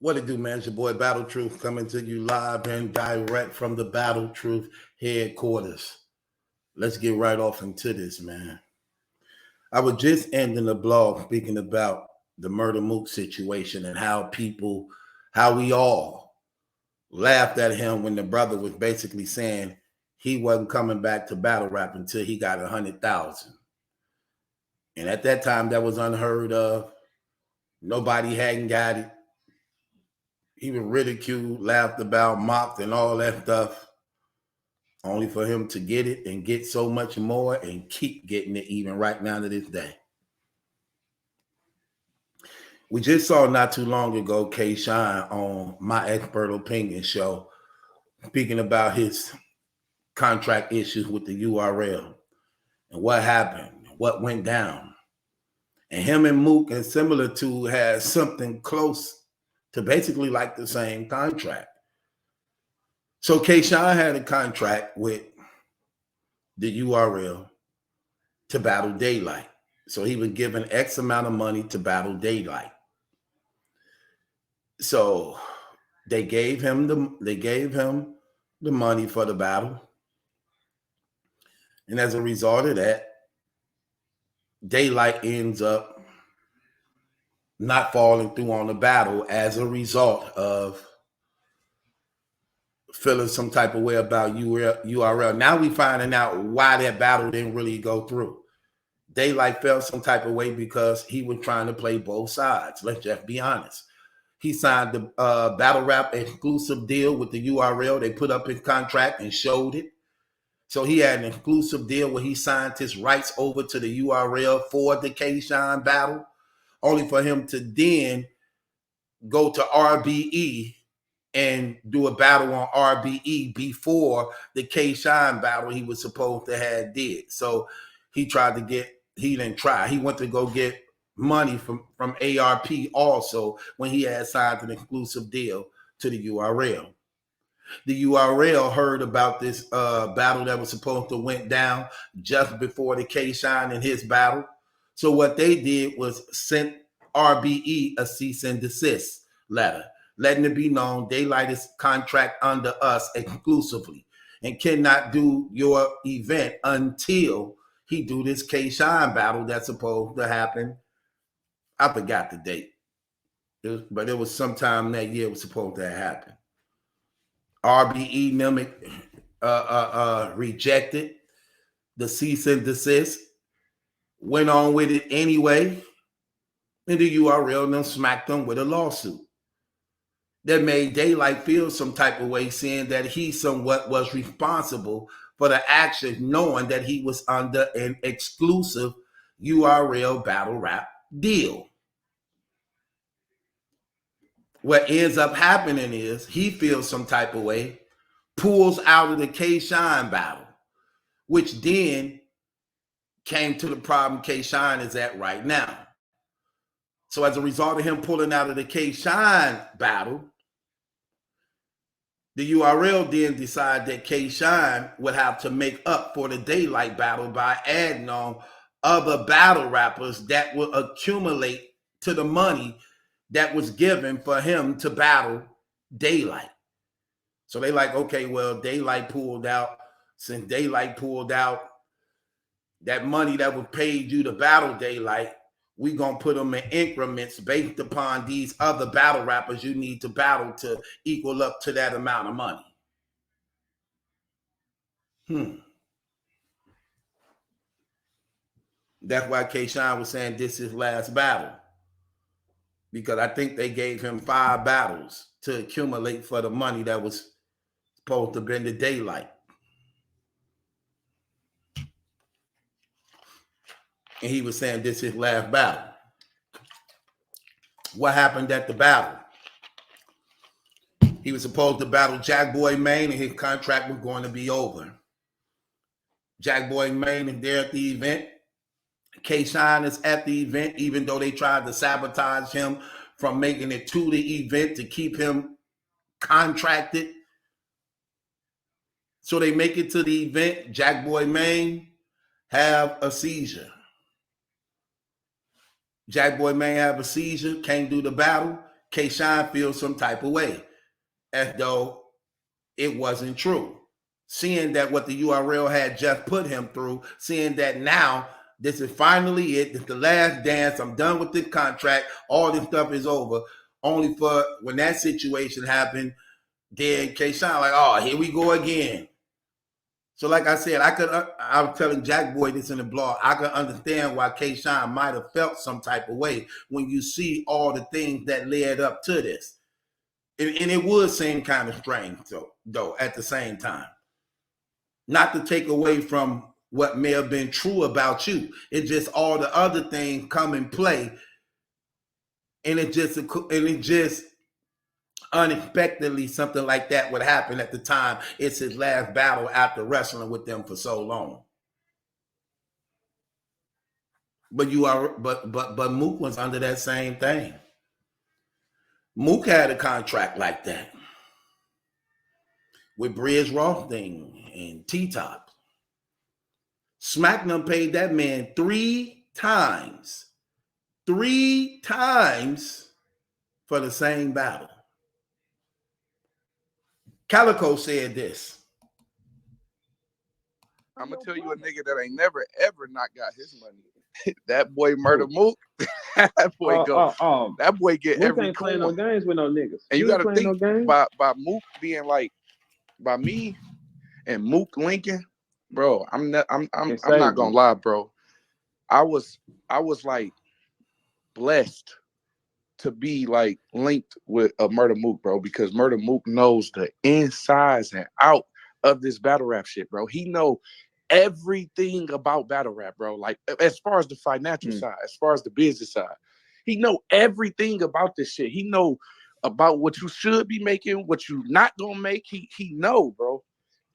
What it do, man? It's your boy Battle Truth coming to you live and direct from the Battle Truth headquarters. Let's get right off into this, man. I was just ending the blog speaking about the Murder Mook situation and how we all laughed at him when the brother was basically saying he wasn't coming back to battle rap until he got 100,000. And at that time, that was unheard of. Nobody hadn't got it. He was ridiculed, laughed about, mocked, and all that stuff, only for him to get it and get so much more and keep getting it even right now to this day. We just saw not too long ago KShine on My Expert Opinion show speaking about his contract issues with the URL and what happened, what went down. And him and Mook and similar to had something close to basically like the same contract. So KShine had a contract with the URL to battle Daylight. So he was given X amount of money to battle Daylight. So they gave him the money for the battle. And as a result of that, Daylight ends up not falling through on the battle as a result of feeling some type of way about URL. Now we finding out why that battle didn't really go through. Daylight felt some type of way because he was trying to play both sides. Let's just be honest. He signed the battle rap exclusive deal with the URL. They put up his contract and showed it. So he had an exclusive deal where he signed his rights over to the URL for the KShine battle, only for him to then go to RBE and do a battle on RBE before the KShine battle he was supposed to have did. So he didn't try. He went to go get money from ARP also when he had signed an exclusive deal to the URL. The URL heard about this battle that was supposed to went down just before the KShine and his battle. So what they did was sent RBE a cease and desist letter, letting it be known Daylight is contract under us exclusively and cannot do your event until he do this KShine battle that's supposed to happen. I forgot the date, but it was sometime that year it was supposed to happen. RBE rejected the cease and desist, went on with it anyway, and the URL then smacked them with a lawsuit that made Daylight feel some type of way, saying that he somewhat was responsible for the action, knowing that he was under an exclusive URL battle rap deal. What ends up happening is he feels some type of way, pulls out of the KShine battle, which then came to the problem KShine is at right now. So as a result of him pulling out of the KShine battle, the URL then decided that KShine would have to make up for the Daylight battle by adding on other battle rappers that will accumulate to the money that was given for him to battle Daylight. So they like, okay, well, Daylight pulled out. Since Daylight pulled out, that money that was paid you to battle Daylight, we gonna put them in increments based upon these other battle rappers you need to battle to equal up to that amount of money. That's why KShine was saying this is his last battle, because I think they gave him 5 battles to accumulate for the money that was supposed to be in the Daylight. And he was saying this is his last battle. What happened at the battle? He was supposed to battle Jackboy Maine, and his contract was going to be over. Jackboy Maine is there at the event. KShine is at the event, even though they tried to sabotage him from making it to the event to keep him contracted. So they make it to the event. Jackboy Maine have a seizure. Jackboy Maine have a seizure, can't do the battle. K-Shine feels some type of way, as though it wasn't true. Seeing that what the URL had just put him through, seeing that now this is finally it, this is the last dance, I'm done with this contract, all this stuff is over, only for when that situation happened, then K-Shine like, oh, here we go again. So like I said, I was telling Jack Boy this in the blog, I could understand why K-Shine might have felt some type of way when you see all the things that led up to this. And it would seem kind of strange, though, at the same time. Not to take away from what may have been true about you. It's just all the other things come in play. And it just unexpectedly something like that would happen at the time. It's his last battle after wrestling with them for so long. But Mook was under that same thing. Mook had a contract like that with Bridge Rothstein and T-Top. SmackDown paid that man 3 times. 3 times for the same battle. Calico said this. I'm going to tell you a nigga that ain't never, ever not got his money. That boy Murder Mook. That boy that boy get Mook every ain't playing coin. no games with no niggas. And you got to think by Mook being like, by me and Mook Lincoln, bro, I'm not gonna lie, bro. I was like blessed to be like linked with a Murder Mook, bro, because Murder Mook knows the insides and out of this battle rap shit, bro. He know everything about battle rap, bro. Like as far as the financial side, as far as the business side, he know everything about this shit. He know about what you should be making, what you not gonna make. He know, bro.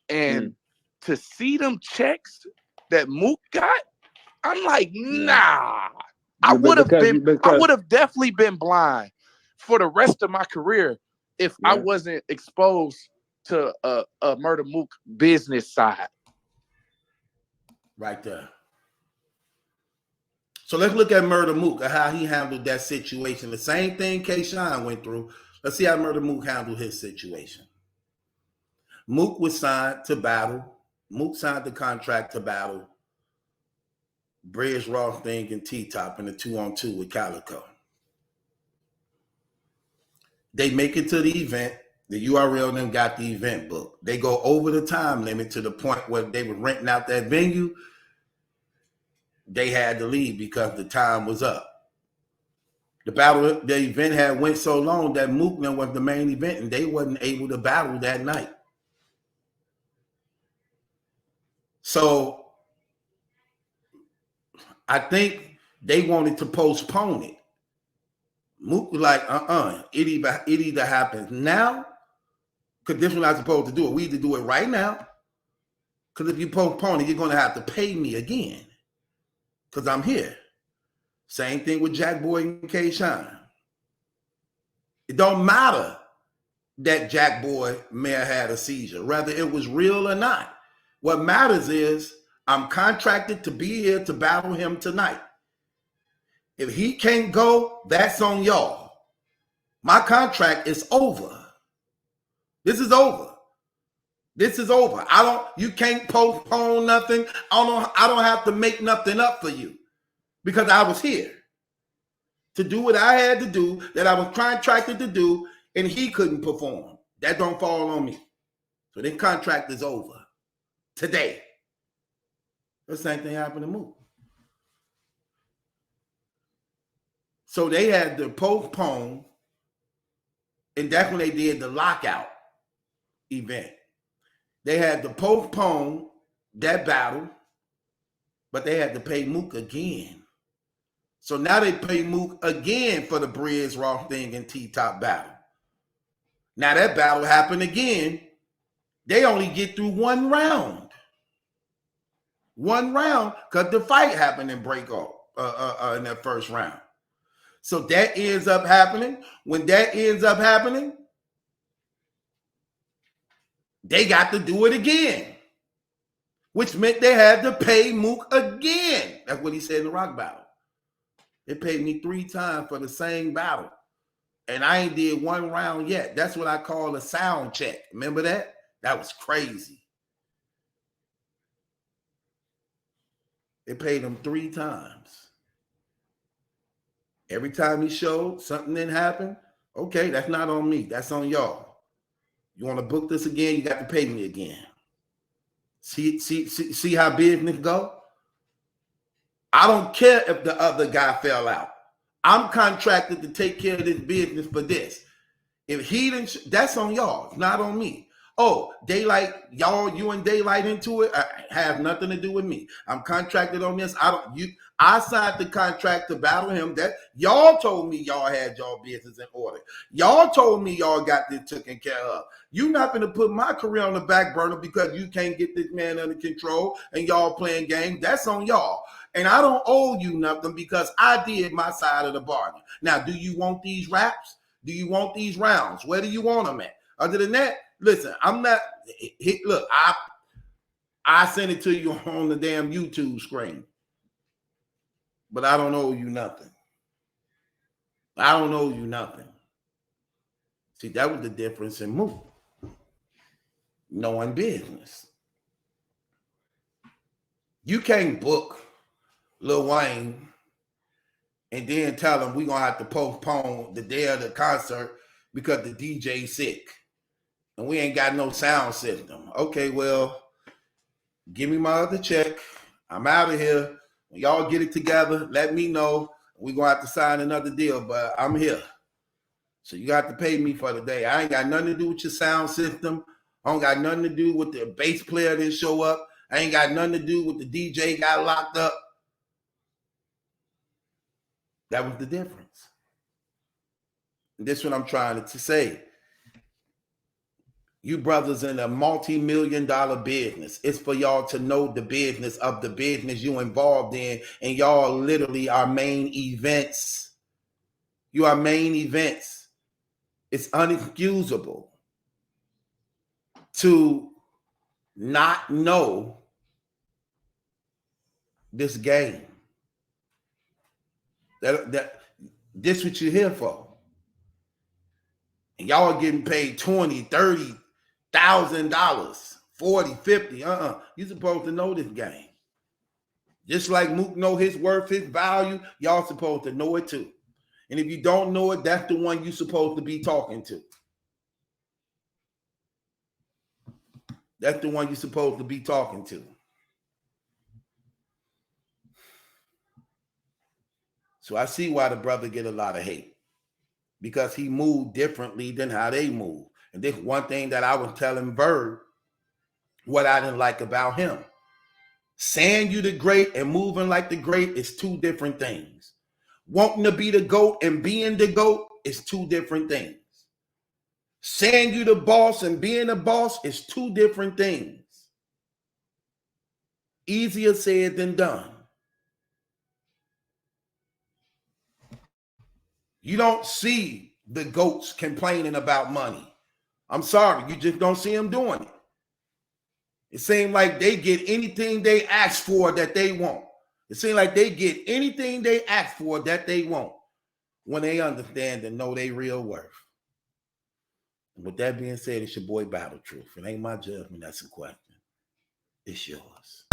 And to see them checks that Mook got, I'm like, nah. I would have definitely been blind for the rest of my career if I wasn't exposed to a Murder Mook business side. Right there. So let's look at Murder Mook and how he handled that situation. The same thing K-Shine went through. Let's see how Murder Mook handled his situation. Mook was signed to battle. Mook signed the contract to battle Bridge Rothstein and T-Top in the 2-on-2 with Calico. They make it to the event. The URL then got the event book. They go over the time limit to the point where they were renting out that venue. They had to leave because the time was up. The event had went so long that Mook was the main event and they wasn't able to battle that night. So I think they wanted to postpone it. Mook was like, it either happens now, because this is not supposed to do it. We either do it right now, because if you postpone it, you're going to have to pay me again, because I'm here. Same thing with Jack Boy and K-Shine. It don't matter that Jack Boy may have had a seizure, whether it was real or not. What matters is I'm contracted to be here to battle him tonight. If he can't go, that's on y'all. My contract is over. This is over. This is over. You can't postpone nothing. I don't have to make nothing up for you because I was here to do what I had to do, that I was contracted to do, and he couldn't perform. That don't fall on me. So this contract is over today. The same thing happened to Mook. So they had to postpone, and that's when they did the lockout event. They had to postpone that battle, but they had to pay Mook again. So now they pay Mook again for the Bridge Rothstein and T-Top battle. Now that battle happened again. They only get through one round. One round, because the fight happened in breakoff in that first round. So that ends up happening. When that ends up happening, they got to do it again, which meant they had to pay Mook again. That's what he said in the rock battle. They paid me 3 times for the same battle. And I ain't did one round yet. That's what I call a sound check. Remember that? That was crazy. They paid him 3 times. Every time he showed, something didn't happen. Okay, that's not on me. That's on y'all. You want to book this again, you got to pay me again. See how business go? I don't care if the other guy fell out. I'm contracted to take care of this business for this. If he didn't, that's on y'all. It's not on me. Oh, Daylight, y'all, you and Daylight into it, have nothing to do with me. I'm contracted on this. I signed the contract to battle him. That y'all told me y'all had y'all business in order. Y'all told me y'all got this taken care of. You're not going to put my career on the back burner because you can't get this man under control and y'all playing games. That's on y'all. And I don't owe you nothing because I did my side of the bargain. Now, do you want these raps? Do you want these rounds? Where do you want them at? Other than that, listen, I'm not, look, I sent it to you on the damn YouTube screen. But I don't owe you nothing. I don't owe you nothing. See, that was the difference in Mook. Knowing business. You can't book Lil Wayne and then tell him we're going to have to postpone the day of the concert because the DJ's sick. And we ain't got no sound system. Okay, well, give me my other check. I'm out of here. When y'all get it together, let me know. We're going to have to sign another deal, but I'm here. So you got to pay me for the day. I ain't got nothing to do with your sound system. I don't got nothing to do with the bass player didn't show up. I ain't got nothing to do with the DJ got locked up. That was the difference. And this is what I'm trying to say. You brothers in a multi-million-dollar business. It's for y'all to know the business of the business you involved in, and y'all literally are main events. You are main events. It's unexcusable to not know this game. This what you're here for. And y'all are getting paid $20,000, $30,000, $40,000, $50,000. You're supposed to know this game. Just like Mook know his worth, his value, y'all supposed to know it too. And if you don't know it, that's the one you're supposed to be talking to. That's the one you're supposed to be talking to. So I see why the brother get a lot of hate. Because he moved differently than how they move. And this one thing that I was telling Bird, what I didn't like about him. Saying you the great and moving like the great is 2 different things. Wanting to be the GOAT and being the GOAT is 2 different things. Saying you the boss and being a boss is 2 different things. Easier said than done. You don't see the GOATs complaining about money. I'm sorry, you just don't see them doing it. It seems like they get anything they ask for that they want. It seems like they get anything they ask for that they want when they understand and know their real worth. And with that being said, it's your boy Battle Truth. It ain't my judgment, that's a question. It's yours.